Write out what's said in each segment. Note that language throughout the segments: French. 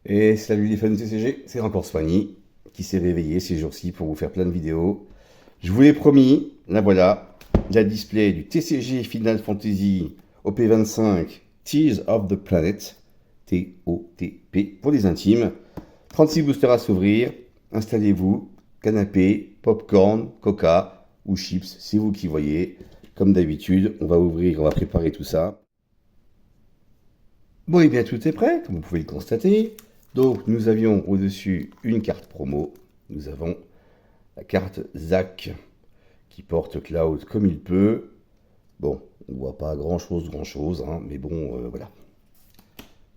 Et salut les fans de TCG, c'est encore Soigny qui s'est réveillé ces jours-ci pour vous faire plein de vidéos. Je vous l'ai promis, la voilà, la display du TCG Final Fantasy OP25 Tears of the Planet, TOTP pour les intimes. 36 boosters à s'ouvrir, installez-vous, canapé, popcorn, coca ou chips, c'est vous qui voyez. Comme d'habitude, on va ouvrir, on va préparer tout ça. Bon, et bien tout est prêt, comme vous pouvez le constater. Donc, nous avions au-dessus une carte promo. Nous avons la carte Zack qui porte Cloud comme il peut. Bon, on voit pas grand-chose, hein, mais bon, voilà.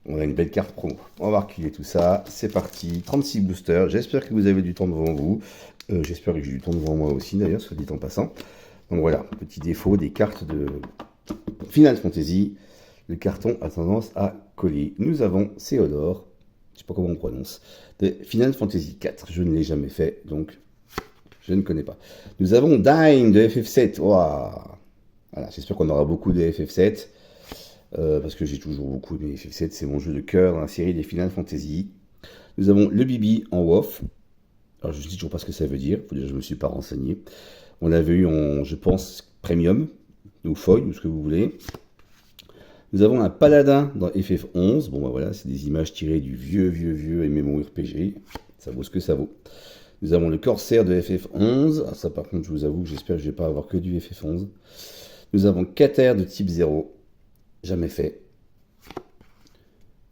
On a une belle carte promo. On va reculer tout ça. C'est parti. 36 boosters. J'espère que vous avez du temps devant vous. J'espère que j'ai du temps devant moi aussi, d'ailleurs, soit dit en passant. Donc voilà, petit défaut des cartes de Final Fantasy. Le carton a tendance à coller. Nous avons Théodore, je ne sais pas comment on prononce, de Final Fantasy IV. Je ne l'ai jamais fait, donc je ne connais pas. Nous avons Dine de FF7. Wow. Voilà, j'espère qu'on aura beaucoup de FF7, parce que j'ai toujours beaucoup aimé FF7. C'est mon jeu de cœur dans la série des Final Fantasy. Nous avons le Bibi en WoF. Alors je ne sais toujours pas ce que ça veut dire, je ne me suis pas renseigné. On l'avait eu en, je pense, Premium, ou Foil, ou ce que vous voulez. Nous avons un paladin dans FF11. Bon, bah voilà, c'est des images tirées du vieux MMORPG. Ça vaut ce que ça vaut. Nous avons le corsaire de FF11. Ah, ça, par contre, je vous avoue que j'espère que je ne vais pas avoir que du FF11. Nous avons Cater de type 0. Jamais fait.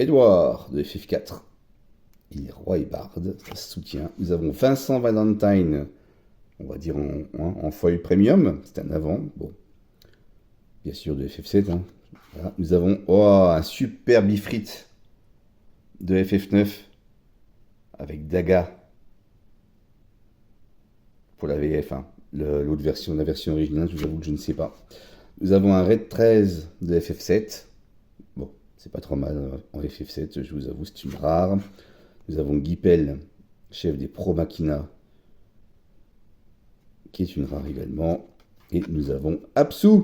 Edouard de FF4. Il est roi et barde. Ça se soutient. Nous avons Vincent Valentine. On va dire en foil premium. C'est un avant. Bon. Bien sûr, de FF7. Hein. Voilà. Nous avons un super Bifrit de FF9 avec Daga pour la VF. Hein. L'autre version, la version originale, je vous avoue que je ne sais pas. Nous avons un Red 13 de FF7. Bon, c'est pas trop mal en FF7, je vous avoue, c'est une rare. Nous avons Guipel, chef des Pro Machina, qui est une rare également. Et nous avons Apsu,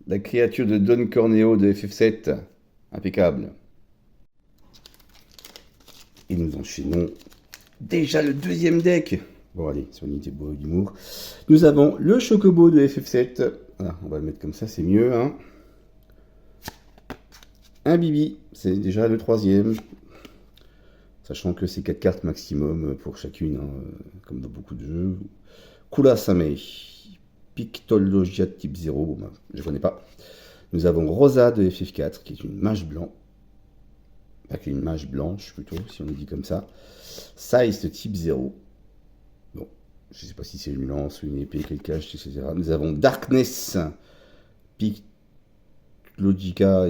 la créature de Don Corneo de FF7. Impeccable. Et nous enchaînons déjà le deuxième deck. Bon allez, soignez beau d'humour. Nous avons le Chocobo de FF7. Voilà, on va le mettre comme ça, c'est mieux. Hein. Un Bibi, c'est déjà le troisième. Sachant que c'est 4 cartes maximum pour chacune, hein, comme dans beaucoup de jeux. Kula Same, Pictologia type 0, bon, je ne connais pas. Nous avons Rosa de FF4, qui est une mage blanc. Pas qu'une mage blanche, plutôt, si on le dit comme ça. Size de type 0. Bon, je ne sais pas si c'est une lance ou une épée, quel cache, etc. Nous avons Darkness, Pictologica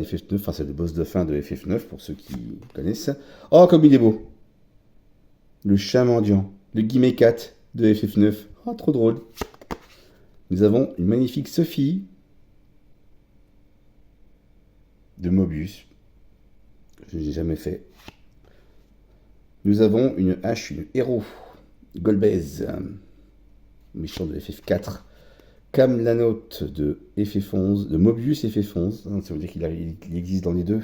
FF9, enfin c'est le boss de fin de FF9, pour ceux qui connaissent. Oh, comme il est beau! Le chat mendiant, le Guimet 4 de FF9. Oh, trop drôle. Nous avons une magnifique Sophie de Mobius. Je n'ai jamais fait. Nous avons une hache, une héros. Golbez, méchant de FF4. Cam Lanote de FF11, de Mobius FF11. Ça veut dire qu'il existe dans les deux.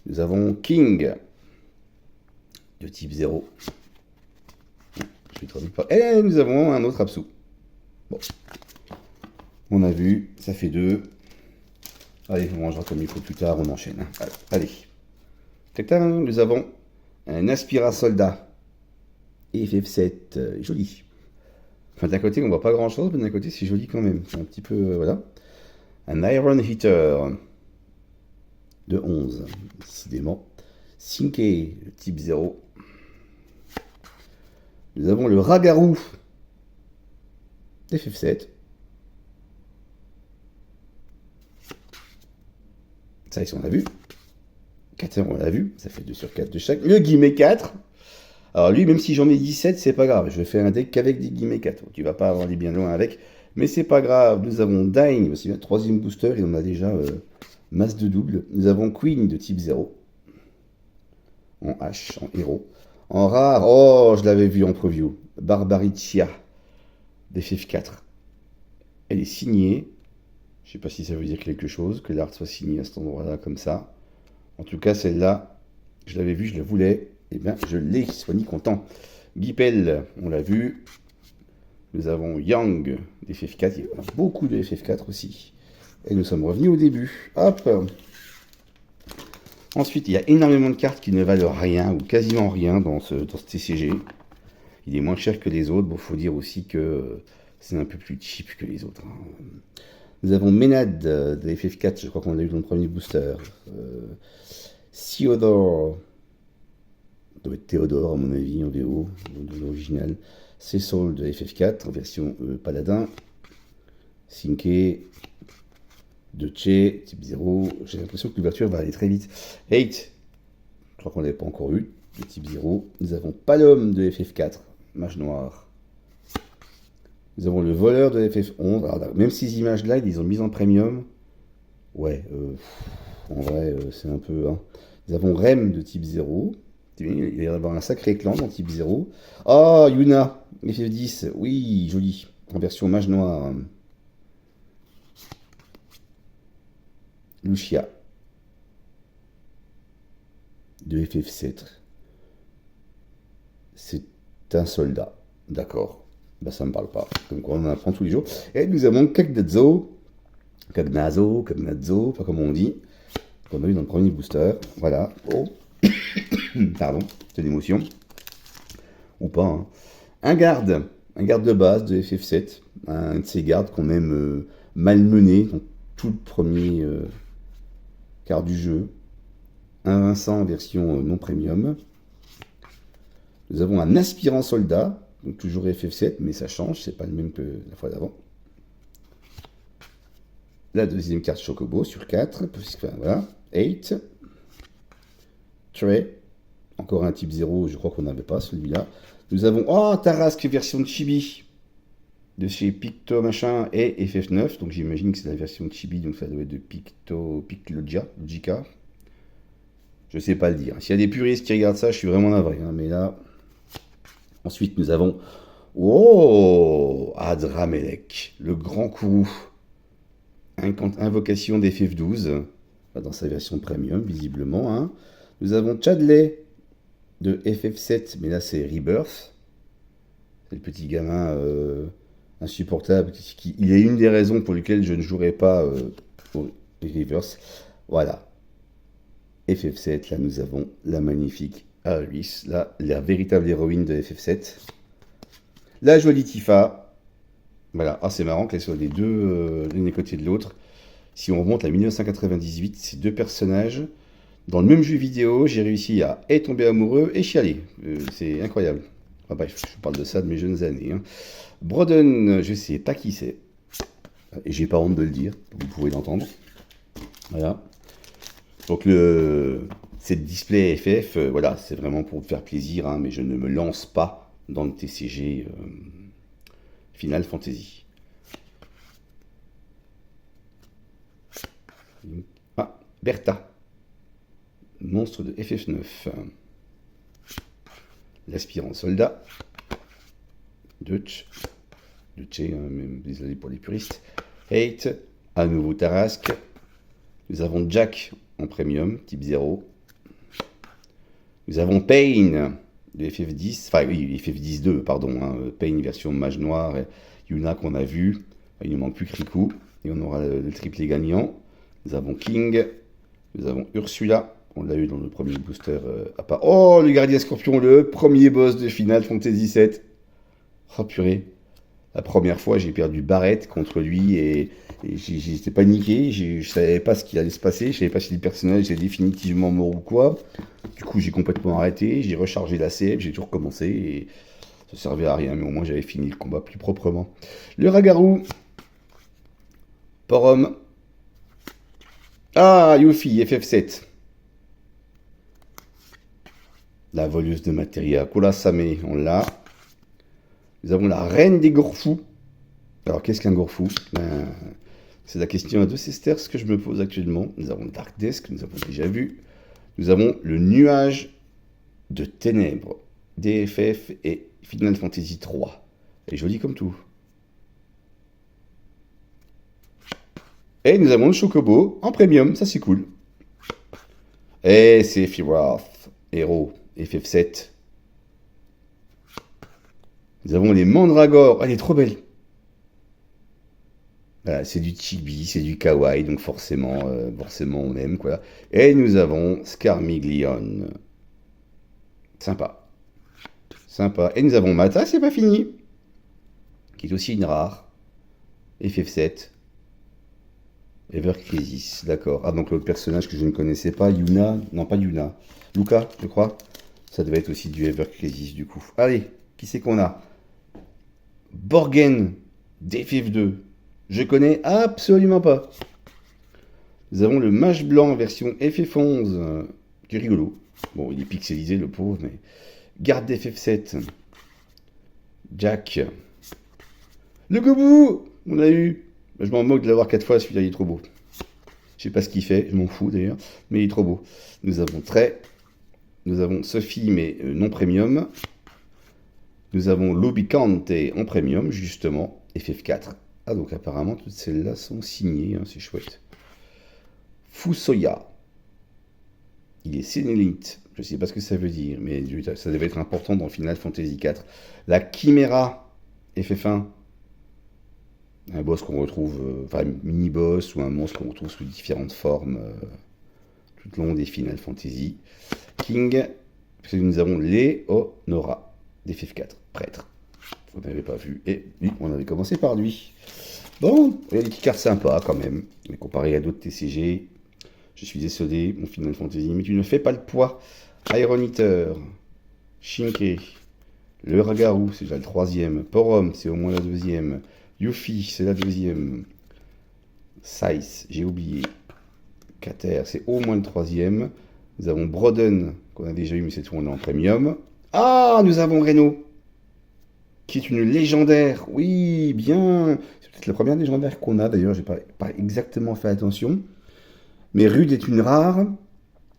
Nous avons King de type 0. Je vais trop vite pas. Et nous avons un autre Apsu. Bon. On a vu, ça fait 2. Allez, on mangera comme il faut plus tard, on enchaîne. Allez. Nous avons un Aspira Soldat. FF7, joli. Enfin, d'un côté, on voit pas grand chose, mais d'un côté, c'est joli quand même. C'est un petit peu, voilà. Un Iron Hitter de 11, décidément. Sinke, type 0. Nous avons le Ragarou FF7. Ça, on l'a vu. 4 on l'a vu. Ça fait 2 sur 4 de chaque. Le Guimet 4. Alors lui, même si j'en ai 17, c'est pas grave. Je fais un deck qu'avec des Guimet 4. Tu vas pas aller bien loin avec. Mais c'est pas grave. Nous avons Dying, aussi bien troisième booster. Il en a déjà masse de double. Nous avons Queen de type 0. En H, en héros. En rare, oh, je l'avais vu en preview. Barbaritia d'FF4. Elle est signée. Je sais pas si ça veut dire quelque chose, que l'art soit signé à cet endroit-là comme ça. En tout cas, celle-là, Je l'avais vu, je le voulais. Eh bien, je l'ai, sois ni content. Guipel, on l'a vu. Nous avons Yang d'FF4. Il y a beaucoup de FF4 aussi. Et nous sommes revenus au début. Hop. Ensuite, il y a énormément de cartes qui ne valent rien ou quasiment rien dans ce TCG. Il est moins cher que les autres. Bon, faut dire aussi que c'est un peu plus cheap que les autres. Nous avons Ménade de FF4, je crois qu'on l'a eu dans le premier booster. Theodore, doit être Théodore à mon avis en VO, de l'original. Cecil de FF4 en version Paladin. Sinke, Che, type 0. J'ai l'impression que l'ouverture va aller très vite. Hate, je crois qu'on ne l'avait pas encore eu, de type 0. Nous avons Palom de FF4, Mage Noir. Nous avons le voleur de FF11. Alors, même ces images-là, ils les ont mises en premium. Ouais, en vrai, c'est un peu... Hein. Nous avons Rem de type 0. Il va y avoir un sacré clan dans type 0. Oh, Yuna, FF10. Oui, joli. En version mage noir. Lucia. De FF7. C'est un soldat. D'accord. Bah, ça me parle pas. Comme quoi, on en apprend tous les jours. Et nous avons Kagnazo, pas comme on dit. Qu'on a eu dans le premier booster. Voilà. Oh. Pardon, c'est l'émotion. Ou pas. Hein. Un garde de base de FF7. Un de ces gardes qu'on aime malmener dans tout le premier quart du jeu. Un Vincent en version non premium. Nous avons un aspirant soldat. Donc toujours FF7, mais ça change. C'est pas le même que la fois d'avant. La deuxième carte Chocobo sur 4. Voilà. 8. Trey. Encore un type 0, je crois qu'on n'avait pas celui-là. Nous avons, oh, Tarrasque version de Chibi. De chez Picto machin et FF9. Donc j'imagine que c'est la version de Chibi, donc ça doit être de Logica. Je sais pas le dire. S'il y a des puristes qui regardent ça, je suis vraiment navré. Hein, mais là. Ensuite, nous avons, oh, Adramelech, le grand courroux. Invocation d'FF12. Dans sa version premium, visiblement. Hein. Nous avons Chadley de FF7, mais là c'est Rebirth. C'est le petit gamin insupportable. Il est une des raisons pour lesquelles je ne jouerai pas au Rebirth. Voilà. FF7, là nous avons la magnifique Aris, là, la véritable héroïne de FF7. La jolie Tifa. Voilà. Ah, c'est marrant qu'elle soit les deux l'une à côté de l'autre. Si on remonte à 1998, ces deux personnages, dans le même jeu vidéo, j'ai réussi à tomber amoureux et chialer. C'est incroyable. Enfin bref, je parle de ça de mes jeunes années. Hein. Broden, je sais pas qui c'est. Et j'ai pas honte de le dire, vous pouvez l'entendre. Voilà. Donc cette display FF, voilà, c'est vraiment pour vous faire plaisir, hein, mais je ne me lance pas dans le TCG Final Fantasy. Ah, Bertha. Monstre de FF9. L'aspirant soldat. Che, même désolé pour les puristes. Hate. À nouveau Tarrasque. Nous avons Jack en premium, type 0. Nous avons Pain de FF10. Enfin, oui, FF10-2, pardon. Hein, Pain version mage noir. Yuna qu'on a vu. Il ne manque plus que Riku. Et on aura le triplé gagnant. Nous avons King. Nous avons Ursula. On l'a eu dans le premier booster à part. Oh, le gardien scorpion, le premier boss de Final Fantasy VII. Oh purée. La première fois, j'ai perdu Barrett contre lui et j'étais paniqué. Je savais pas ce qui allait se passer. Je savais pas si le personnage était définitivement mort ou quoi. Du coup, j'ai complètement arrêté. J'ai rechargé la save, j'ai tout recommencé et ça servait à rien. Mais au moins, j'avais fini le combat plus proprement. Le Ragaru. Porom. Ah, Yuffie, FF7. La voleuse de matériel, Kurasame, on l'a. Nous avons la reine des Gorfous. Alors, qu'est-ce qu'un Gorfou? C'est la question à 2 sesterces que je me pose actuellement. Nous avons Dark Desk, nous avons déjà vu. Nous avons le nuage de ténèbres, DFF et Final Fantasy 3. Elle est jolie comme tout. Et nous avons le Chocobo en premium, ça c'est cool. Et c'est Sephiroth. héros, FF7. Nous avons les mandragores. Elle est trop belle. Voilà, c'est du chibi, c'est du kawaii, donc forcément on aime, quoi. Et nous avons Scarmiglione. Sympa. Sympa. Et nous avons Mata, c'est pas fini. Qui est aussi une rare. FF7. Ever Crisis, d'accord. Ah, donc l'autre personnage que je ne connaissais pas, Yuna. Non, pas Yuna. Luca, je crois. Ça devait être aussi du Ever Crisis, du coup. Allez, qui c'est qu'on a? Borgen, d'FF2. Je connais absolument pas. Nous avons le mage blanc version FF11. Qui est rigolo. Bon, il est pixelisé, le pauvre, mais... Garde d'FF7. Jack. Le Gobu! On l'a eu. Je m'en moque de l'avoir 4 fois, celui-là, il est trop beau. Je sais pas ce qu'il fait, je m'en fous d'ailleurs, mais il est trop beau. Nous avons Trey. Nous avons Sophie, mais non premium. Nous avons Lobicante en premium, justement, FF4. Ah, donc apparemment, toutes celles-là sont signées, hein, c'est chouette. Fusoya. Il est sénélite. Je ne sais pas ce que ça veut dire, mais ça devait être important dans Final Fantasy IV. La Chimera, FF1. Un boss qu'on retrouve, enfin, un mini-boss ou un monstre qu'on retrouve sous différentes formes tout le long des Final Fantasy. King, parce que nous avons Léonora, d'FF4, prêtre. On n'avait pas vu, et oui, on avait commencé par lui. Bon, il y a des petites cartes sympas quand même, mais comparé à d'autres TCG, je suis désolé, mon Final Fantasy, mais tu ne fais pas le poids. Iron Eater, Shinke, le Ragaru, c'est déjà le 3e. Porom, c'est au moins la 2e. Yuffie, c'est la 2e. Scythe, j'ai oublié. Kater, c'est au moins le 3e. Nous avons Broden, qu'on a déjà eu, mais cette fois on est en premium. Ah, nous avons Reno, qui est une légendaire. Oui, bien. C'est peut-être la première légendaire qu'on a, d'ailleurs, j'ai pas exactement fait attention. Mais Rude est une rare,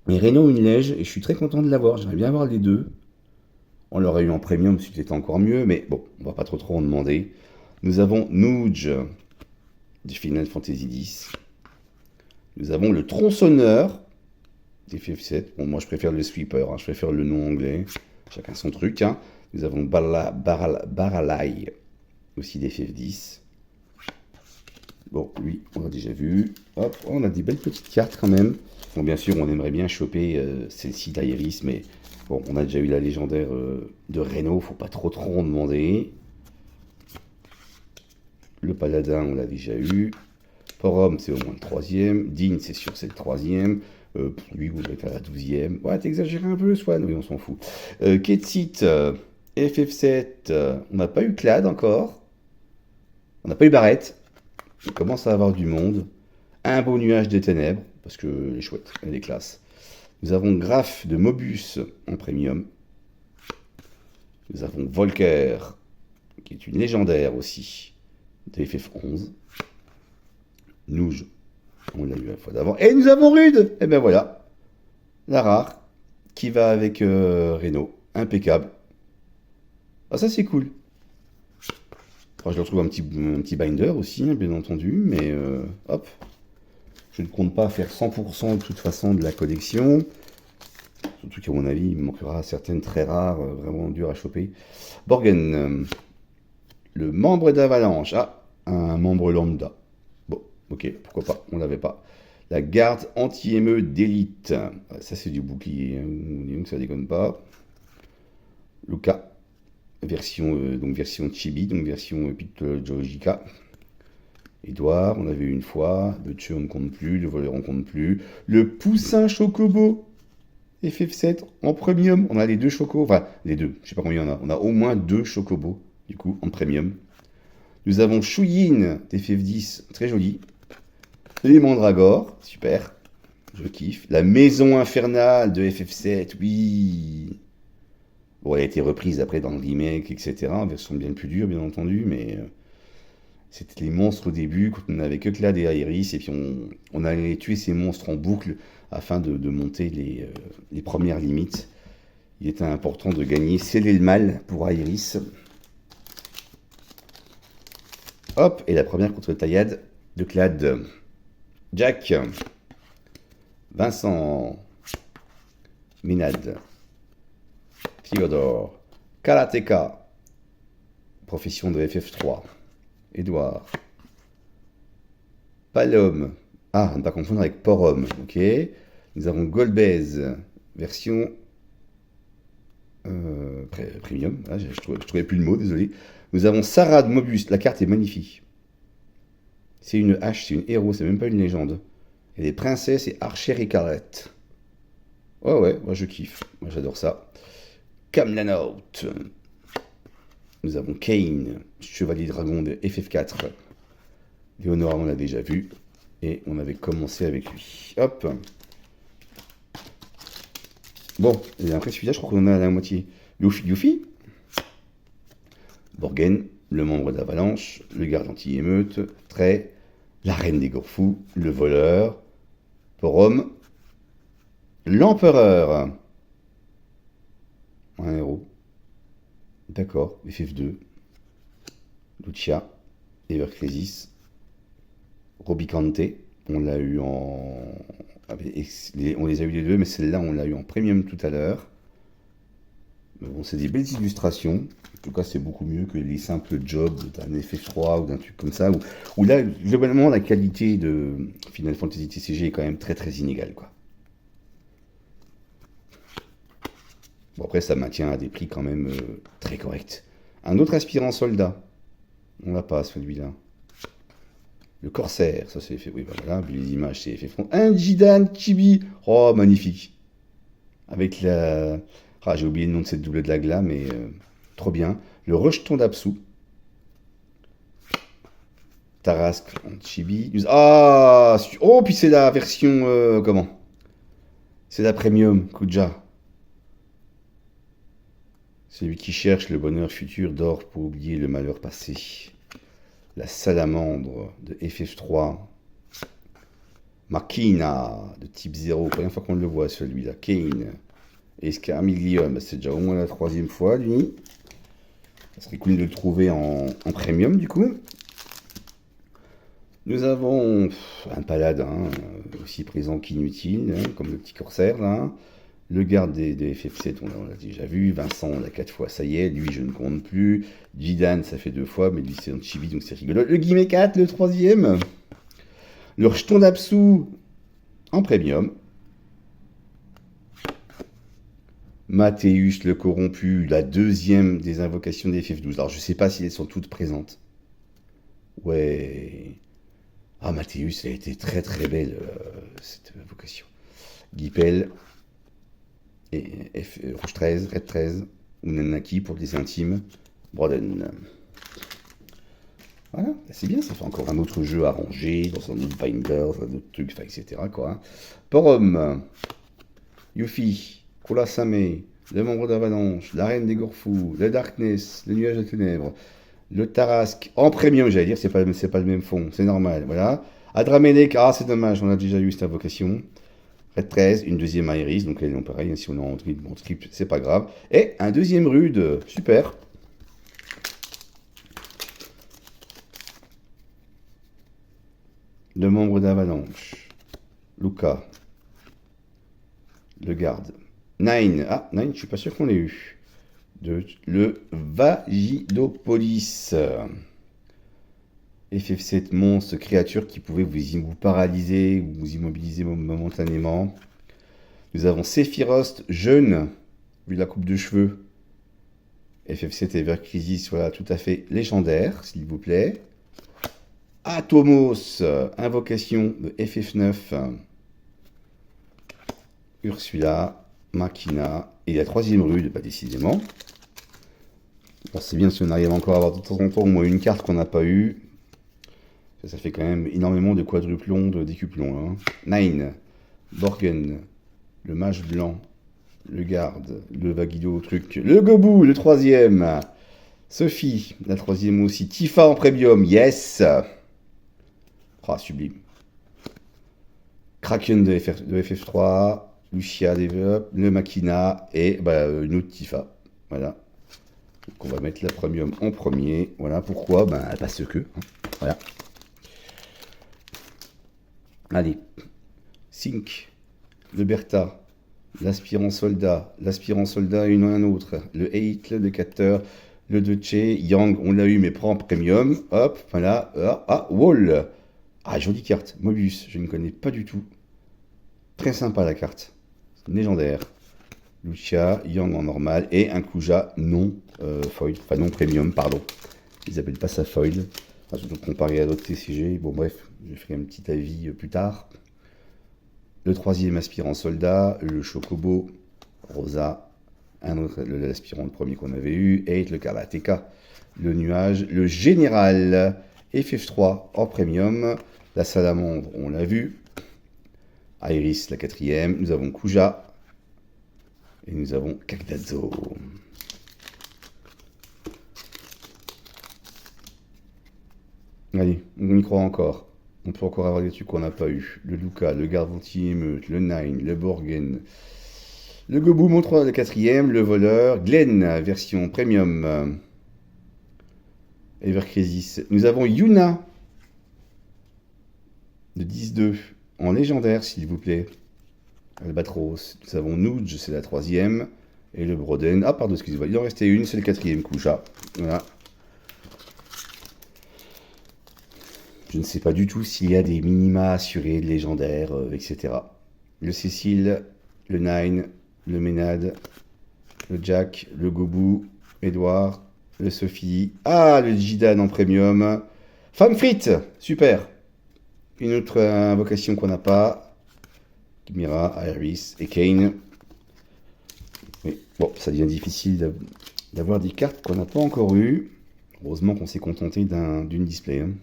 et Reno une lège, et je suis très content de l'avoir. J'aimerais bien avoir les deux. On l'aurait eu en premium, c'était encore mieux, mais bon, on va pas trop en demander. Nous avons Nuge, du Final Fantasy X. Nous avons le tronçonneur, des FF7. Bon, moi je préfère le sweeper, hein, je préfère le nom anglais. Chacun son truc. Hein. Nous avons Baralai, aussi des FF10. Bon, lui, on a déjà vu. Hop, on a des belles petites cartes quand même. Bon, bien sûr, on aimerait bien choper celle-ci d'Iris, mais bon, on a déjà eu la légendaire de Reno, faut pas trop en demander. Le paladin, on l'a déjà eu. Forum, c'est au moins le 3e. Dean, c'est sûr, c'est le 3e. Lui, vous devez faire la 12e. Ouais, t'exagères un peu, Swan, oui, on s'en fout. Ketsit, FF7, on n'a pas eu Clad encore. On n'a pas eu Barrette. On commence à avoir du monde. Un beau nuage des ténèbres, parce que elle est chouette, elle est classe. Nous avons Graf de Mobus en premium. Nous avons Volker, qui est une légendaire aussi, de FF11. Nouge, on l'a eu la fois d'avant. Et nous avons Rude. Et ben voilà, la rare, qui va avec Reno. Impeccable. Ah, ça c'est cool. Enfin, je retrouve un petit binder aussi, hein, bien entendu, mais hop. Je ne compte pas faire 100% de toute façon de la collection. Surtout qu'à mon avis, il me manquera certaines très rares, vraiment dures à choper. Borgen, le membre d'Avalanche. Ah, un membre lambda. Bon, ok, pourquoi pas, on l'avait pas. La garde anti-ME d'élite. Ça, c'est du bouclier, hein, ça déconne pas. Luca, version chibi, donc version Pitologica. Edouard, on avait eu une fois. Le Tchou, on ne compte plus. Le voleur, on ne compte plus. Le poussin chocobo. FF7 en premium. On a les deux chocos. Enfin, les deux. Je sais pas combien il y en a. On a au moins 2 chocobos, du coup, en premium. Nous avons Shuyin d'FF10. Très joli. Les mandragores. Super. Je kiffe. La maison infernale de FF7. Oui. Bon, elle a été reprise après dans le remake, etc. En version bien plus dure, bien entendu. Mais... c'était les monstres au début, quand on n'avait que Clad et Iris, et puis on allait tuer ces monstres en boucle afin de monter les premières limites. Il était important de gagner, sceller le mal pour Iris. Hop, et la première contre-taillade de Clad. Jack, Vincent, Ménade, Theodore. Karateka. Profession de FF3. Edouard. Palom. Ah, à ne pas confondre avec Porom. Ok. Nous avons Golbez. Version premium. Ah, je trouvais plus le mot, désolé. Nous avons Sarah de Mobus. La carte est magnifique. C'est une hache, c'est une héros, c'est même pas une légende. Et les princesses et Archer et Carrette. Ouais, ouais, moi je kiffe. Moi j'adore ça. Kamlanaut. Nous avons Kane, chevalier dragon de FF4. Léonora, on l'a déjà vu. Et on avait commencé avec lui. Hop. Bon, et après celui-là, je crois qu'on en a à la moitié. Yuffie. Borgen, le membre d'Avalanche, le garde anti-émeute, Trey, la reine des Gorfous, le voleur, Porom, l'empereur. Un héros. D'accord, FF2. Lucia, Evercrisis, Robicante, on l'a eu en... On les a eu les deux, mais celle-là, on l'a eu en premium tout à l'heure. Bon, c'est des belles illustrations. En tout cas, c'est beaucoup mieux que les simples jobs d'un FF3 ou d'un truc comme ça. Où là, globalement, la qualité de Final Fantasy TCG est quand même très très inégale, quoi. Bon, après, ça maintient à des prix quand même très corrects. Un autre aspirant soldat. On l'a pas, celui-là. Le corsaire, ça c'est fait. Oui, bah voilà, vu les images, c'est fait front. Un Jidan Chibi. Oh, magnifique. Avec la. Ah, j'ai oublié le nom de cette double dague là, mais trop bien. Le rejeton d'Apsu. Tarasque en chibi. Ah, oh, puis c'est la version. Comment? C'est la premium, Kuja. Celui qui cherche le bonheur futur dort pour oublier le malheur passé. La salamandre de FF3. Makina de type 0. Première fois qu'on le voit celui-là. Kane. Escarmilium, c'est déjà au moins la troisième fois, lui. Ça serait cool de le trouver en premium, du coup. Nous avons un paladin, aussi présent qu'inutile, hein, comme le petit corsaire, là. Le garde des FF7, on l'a déjà vu. Vincent, on l'a 4 fois, ça y est. Lui, je ne compte plus. Jidan, ça fait 2 fois, mais lui, c'est un chibi, donc c'est rigolo. Le Guimet 4, le troisième. Le rejeton d'Apsu en premium. Mathéus le corrompu, la deuxième des invocations des FF12. Alors je sais pas si elles sont toutes présentes. Ouais. Ah, Mathéus, elle a été très très belle, cette invocation. Guipel, et Rouge 13, Red 13, ou Nanaki pour les intimes. Broden. Voilà, c'est bien, ça fait encore un autre jeu à ranger, dans un autre binder, un autre truc, enfin, etc. Quoi. Porom, Yuffie. Kulasame, le membre d'Avalanche, la reine des Gorfous, le Darkness, le nuage de ténèbres, le Tarasque, en premium, j'allais dire, c'est pas le même fond, c'est normal, voilà. Adramelech, ah c'est dommage, on a déjà eu cette invocation. Red 13, une deuxième Iris, donc elles sont pareil, si on est en script, c'est pas grave. Et un deuxième rude, super. Le membre d'Avalanche, Luca, le garde. Nine, je suis pas sûr qu'on l'ait eu. Le Vagidopolis. FF7 monstre, créature qui pouvait vous paralyser ou vous immobiliser momentanément. Nous avons Sephirost, jeune, vu la coupe de cheveux. FF7 Evercrisis, voilà, tout à fait légendaire, s'il vous plaît. Atomos, invocation de FF9. Ursula. Makina, et la troisième rude, pas décidément. Alors c'est bien si on arrive encore à avoir de temps en temps au moins une carte qu'on n'a pas eue. Ça fait quand même énormément de quadruplons, de décuplons. Hein. Nine, Borgen, le mage blanc, le garde, le Vagido truc, le Gobu, le troisième. Sophie, la troisième aussi. Tifa en premium, yes. Ah, sublime. Kraken de FF3. Lucia Develop, le Makina et une autre Tifa. Voilà. Donc on va mettre la premium en premier. Voilà pourquoi. Parce que. Hein. Voilà. Allez. Sync. Le Bertha. l'aspirant soldat et un autre, le 8, le décateur, le Duce, Yang, on l'a eu mais pas en premium, hop, voilà, Wall, ah jolie carte, Mobius, je ne connais pas du tout, très sympa la carte, légendaire, Lucia, Yang en normal, et un Kuja non foil, enfin non premium, pardon, ils appellent pas ça foil, enfin, comparé à d'autres TCG, bon bref, je ferai un petit avis plus tard. Le troisième aspirant soldat, le Chocobo, Rosa, un autre, l'aspirant, le premier qu'on avait eu, 8, le Karateka, le nuage, le général, FF3 en premium, la salamandre, on l'a vu, Iris, la quatrième, nous avons Kuja, et nous avons Kakdazo. Allez, on y croit encore. On peut encore avoir des trucs qu'on n'a pas eu. Le Luca, le garde anti-émeute, le Nine, le Borgen, le Gobu, mon 3, le quatrième, le voleur, Glenn, version premium. Evercrisis. Nous avons Yuna, de 10-2, en légendaire, s'il vous plaît. Albatros. Nous avons Nudge, c'est la troisième. Et le Broden. Ah, pardon, excusez-moi, il en restait une, c'est le quatrième Kuja. Voilà. Je ne sais pas du tout s'il y a des minima assurés, légendaires, etc. Le Cécile, le Nine, le Ménade, le Jack, le Gobu, Edouard, le Sophie. Ah, le Jidan en premium. Femme frite, super. Une autre invocation qu'on n'a pas. Mira, Iris et Kane. Mais bon, ça devient difficile d'avoir des cartes qu'on n'a pas encore eues. Heureusement qu'on s'est contenté d'une display. Hein.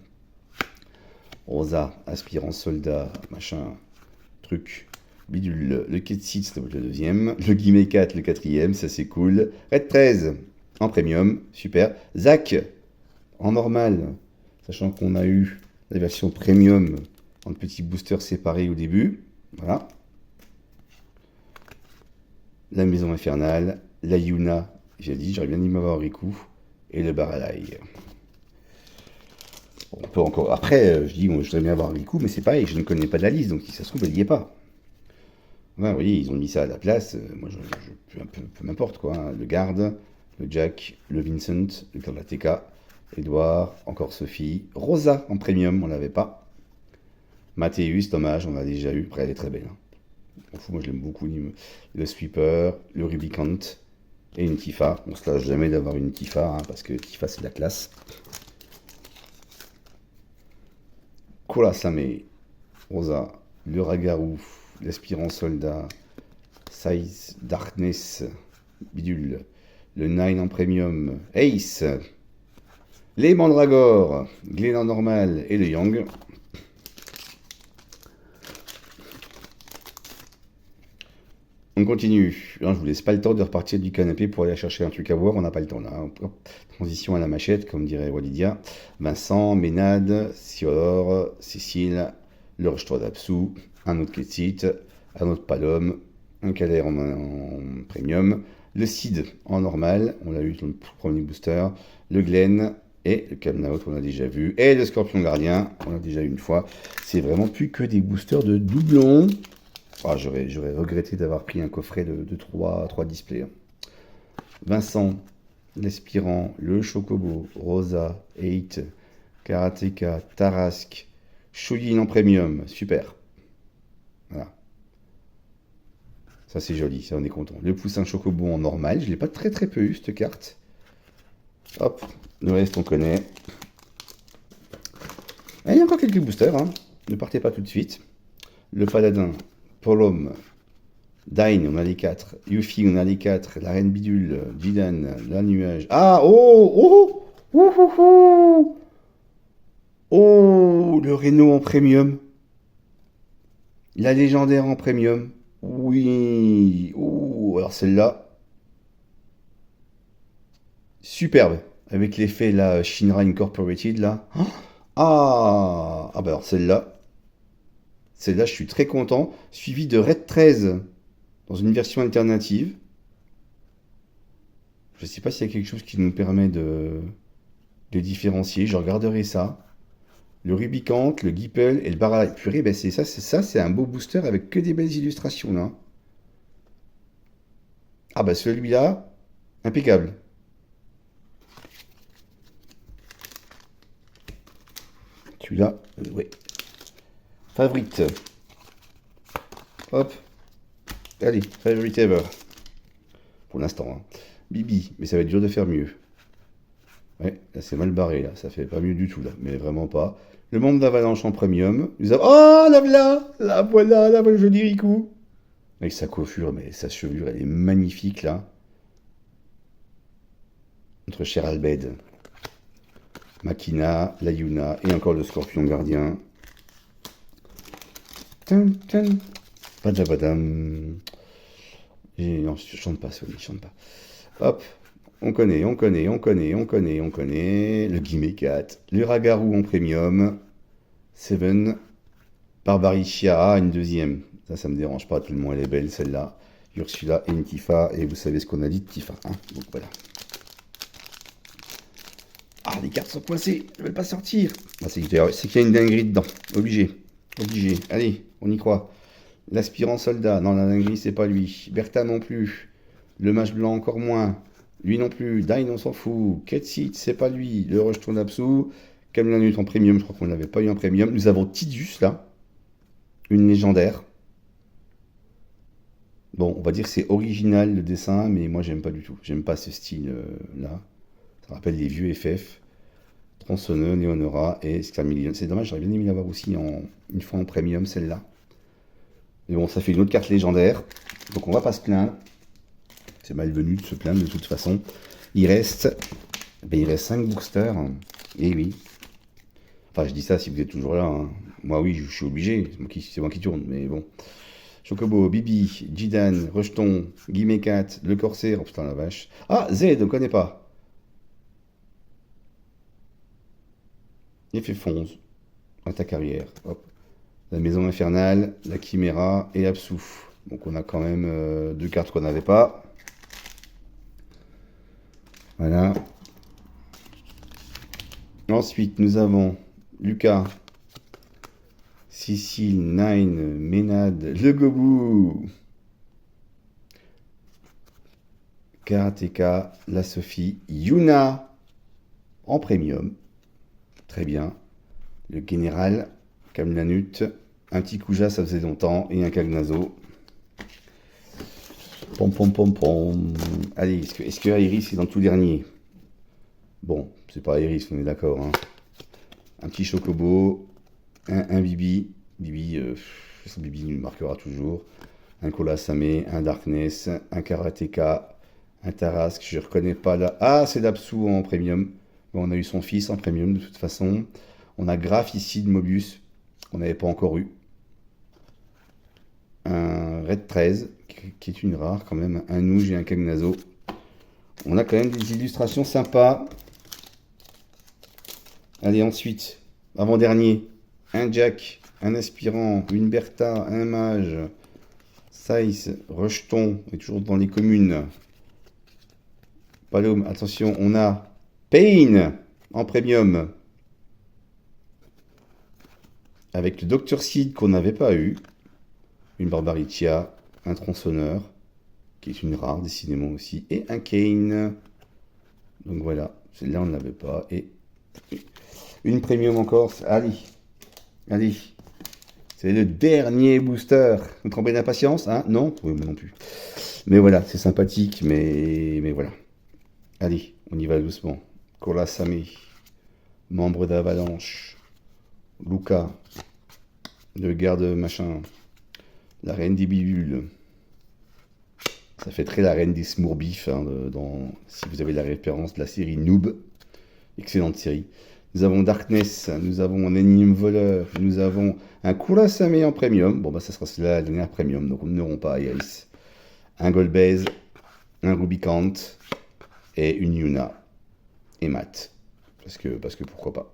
Rosa, aspirant soldat, machin, truc, bidule, le Ketsit, c'est le deuxième, le Guimet 4, le quatrième, ça c'est cool, Red 13, en premium, super, Zach, en normal, sachant qu'on a eu la version premium, en petits boosters séparés au début, voilà, la maison infernale, la Yuna, j'ai dit, j'aurais bien dit m'avoir Riku, et le Baralai. On peut encore. Après, je dis, bon, je voudrais bien avoir Riku, mais c'est pareil, je ne connais pas de la liste, donc si ça se trouve, elle n'y est pas. Ouais, vous voyez, ils ont mis ça à la place. Moi, peu m'importe, quoi. Hein. Le garde, le Jack, le Vincent, le Karateka, Edouard, encore Sophie, Rosa en premium, on l'avait pas. Mathéus, dommage, on l'a déjà eu. Après, elle est très belle. Hein. Moi, je l'aime beaucoup. Le Sweeper, le Rubicant et une Tifa. On se lâche jamais d'avoir une Tifa, hein, parce que Tifa, c'est de la classe. Kurasame, Rosa, le Ragarou, l'aspirant soldat, Size, Darkness, Bidule, le Nine en premium, Ace, les Mandragores, Glen en normal et le Yang. On continue. Là, je vous laisse pas le temps de repartir du canapé pour aller chercher un truc à voir. On n'a pas le temps là. Transition à la machette, comme dirait Walidia. Vincent, Ménade, Sior, Cécile, le Rejeton d'Absou, un autre Ketsit, un autre Palom, un Kader en premium, le Cid en normal, on l'a eu dans le premier booster, le Glen et le Camnaut, on l'a déjà vu, et le Scorpion Gardien, on l'a déjà eu une fois. C'est vraiment plus que des boosters de doublons. Ah, j'aurais regretté d'avoir pris un coffret de 3 displays. Vincent, l'aspirant, le Chocobo, Rosa, 8, Karateka, Tarasque, Shoyin en premium, super. Voilà. Ça c'est joli, ça on est content. Le Poussin Chocobo en normal, je ne l'ai pas très peu eu cette carte. Hop, le reste on connaît. Et il y a encore quelques boosters, hein. Ne partez pas tout de suite. Le Paladin, Polom, Dine, on a les 4. Yuffie, on a les 4. La Reine Bidule, Jidan, la Nuage. Ah, oh, le Reno en premium. La légendaire en premium. Oui. Oh, alors celle-là. Superbe. Avec l'effet là, Shinra Incorporated là. Ah, bah alors celle-là. Celle-là, je suis très content. Suivi de Red 13 dans une version alternative. Je ne sais pas s'il y a quelque chose qui nous permet de différencier. Je regarderai ça. Le Rubicant, le Gippel et le Baralai. Purée, ben c'est ça, c'est un beau booster avec que des belles illustrations là. Ah bah celui-là, impeccable. Celui-là, oui. Favorite. Hop. Allez, favorite ever. Pour l'instant. Hein. Bibi, mais ça va être dur de faire mieux. Ouais, là c'est mal barré, là. Ça fait pas mieux du tout, là. Mais vraiment pas. Le monde d'Avalanche en premium. Oh, la voilà! La voilà, la voilà, le joli Riku. Avec sa coiffure, mais sa chevelure, elle est magnifique, là. Notre cher Albed. Makina, la Yuna et encore le scorpion gardien. Tum, tum. Padabadam. Non, je chante pas, Sony, je chante pas. Hop, on connaît. Le Guimet 4, le Ragaru en premium, Seven, Barbaricia, une deuxième. Ça me dérange pas, tellement elle est belle celle-là. Ursula et une Tifa, et vous savez ce qu'on a dit de Tifa. Hein, donc voilà. Ah, les cartes sont coincées, elles veulent pas sortir. Ah, c'est qu'il y a une dinguerie dedans, obligé. Allez, on y croit. L'aspirant soldat, non, la dinguerie, c'est pas lui. Bertha non plus. Le mage blanc, encore moins. Lui non plus. Dine, on s'en fout. Ketsit, c'est pas lui. Le rejeton d'Apsu. Kamlanut en premium, je crois qu'on ne l'avait pas eu en premium. Nous avons Tidus, là. Une légendaire. Bon, on va dire que c'est original le dessin, mais moi, j'aime pas du tout. J'aime pas ce style-là. Ça rappelle les vieux FF. Tronçonneux, Leonora et Scarmillion. C'est dommage, j'aurais bien aimé l'avoir aussi une fois en premium, celle-là. Mais bon, ça fait une autre carte légendaire. Donc on va pas se plaindre. C'est malvenu de se plaindre de toute façon. Il reste 5 boosters. Et oui. Enfin, je dis ça si vous êtes toujours là. Hein. Moi, oui, je suis obligé. C'est moi qui tourne. Mais bon. Chocobo, Bibi, Jidan, Rejeton, Guimet 4, le Corsaire. Oh putain, la vache. Ah, Z, on connaît pas. Effet Fonze. Attaque arrière. Hop. La Maison Infernale, la Chimera et Apsu. Donc on a quand même 2 cartes qu'on n'avait pas. Voilà. Ensuite, nous avons Lucas, Cécile, Nine, Ménade, le Gobu, Karateka, la Sophie, Yuna en premium. Très bien. Le Général, Kamlanut, un petit Kuja, ça faisait longtemps, et un Kagnazo. Pom pom pom pom. Allez, est-ce que Iris est dans le tout dernier? Bon, c'est pas Iris, on est d'accord. Hein. Un petit Chocobo, un Bibi. Bibi, Bibi nous marquera toujours. Un Kolasame, un Darkness, un Karateka, un Tarasque, je reconnais pas là. Ah, c'est d'Apsu en premium. Bon, on a eu son fils en premium de toute façon. On a Graf ici de Mobius. On n'avait pas encore eu. Un Red 13, qui est une rare quand même. Un Nouge et un Kagnazo. On a quand même des illustrations sympas. Allez, ensuite, avant-dernier, un Jack, un Aspirant, une Bertha, un Mage, Saïs, Rejeton, on est toujours dans les communes. Palom, attention, on a Pain en premium. Avec le Dr. Seed qu'on n'avait pas eu. Une Barbaritia, un Tronçonneur, qui est une rare décidément aussi, et un Kane. Donc voilà, celle-là on ne l'avait pas. Et une premium encore. Allez. C'est le dernier booster. Vous trempez d'impatience, hein? Non? Oui, moi non plus. Mais voilà, c'est sympathique, mais voilà. Allez, on y va doucement. Kolasame, membre d'Avalanche. Luca, le garde machin. La reine des bibules. Ça fait très la reine des smoorbifs, hein, si vous avez la référence de la série Noob. Excellente série. Nous avons Darkness, nous avons un énigme voleur, nous avons un Kurasame en premium. Bon, bah, ça sera la dernière premium, donc nous n'aurons pas Iris. Un Golbez, un Rubicant, et une Yuna. Et Matt. Parce que pourquoi pas.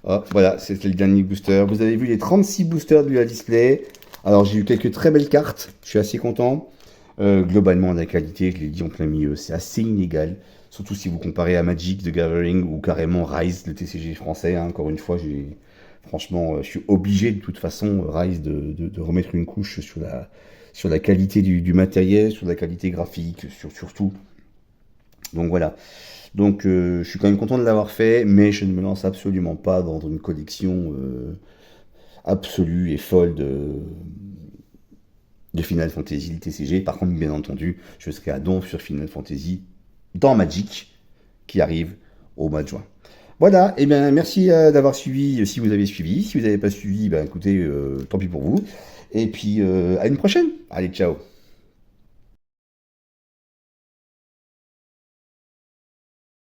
Oh, voilà, c'était le dernier booster. Vous avez vu les 36 boosters de l'UA Display. Alors, j'ai eu quelques très belles cartes. Je suis assez content. Globalement, la qualité, je l'ai dit en plein milieu, c'est assez inégal. Surtout si vous comparez à Magic, The Gathering ou carrément Rise, le TCG français. Hein. Encore une fois, franchement, je suis obligé de toute façon, Rise, de remettre une couche sur la qualité du matériel, sur la qualité graphique, sur tout. Donc voilà. Donc je suis quand même content de l'avoir fait, mais je ne me lance absolument pas dans une collection absolue et folle de Final Fantasy le TCG. Par contre, bien entendu, je serai à donf sur Final Fantasy dans Magic, qui arrive au mois de juin. Voilà, et bien merci d'avoir suivi, si vous avez suivi. Si vous n'avez pas suivi, ben écoutez, tant pis pour vous. Et puis à une prochaine. Allez, ciao.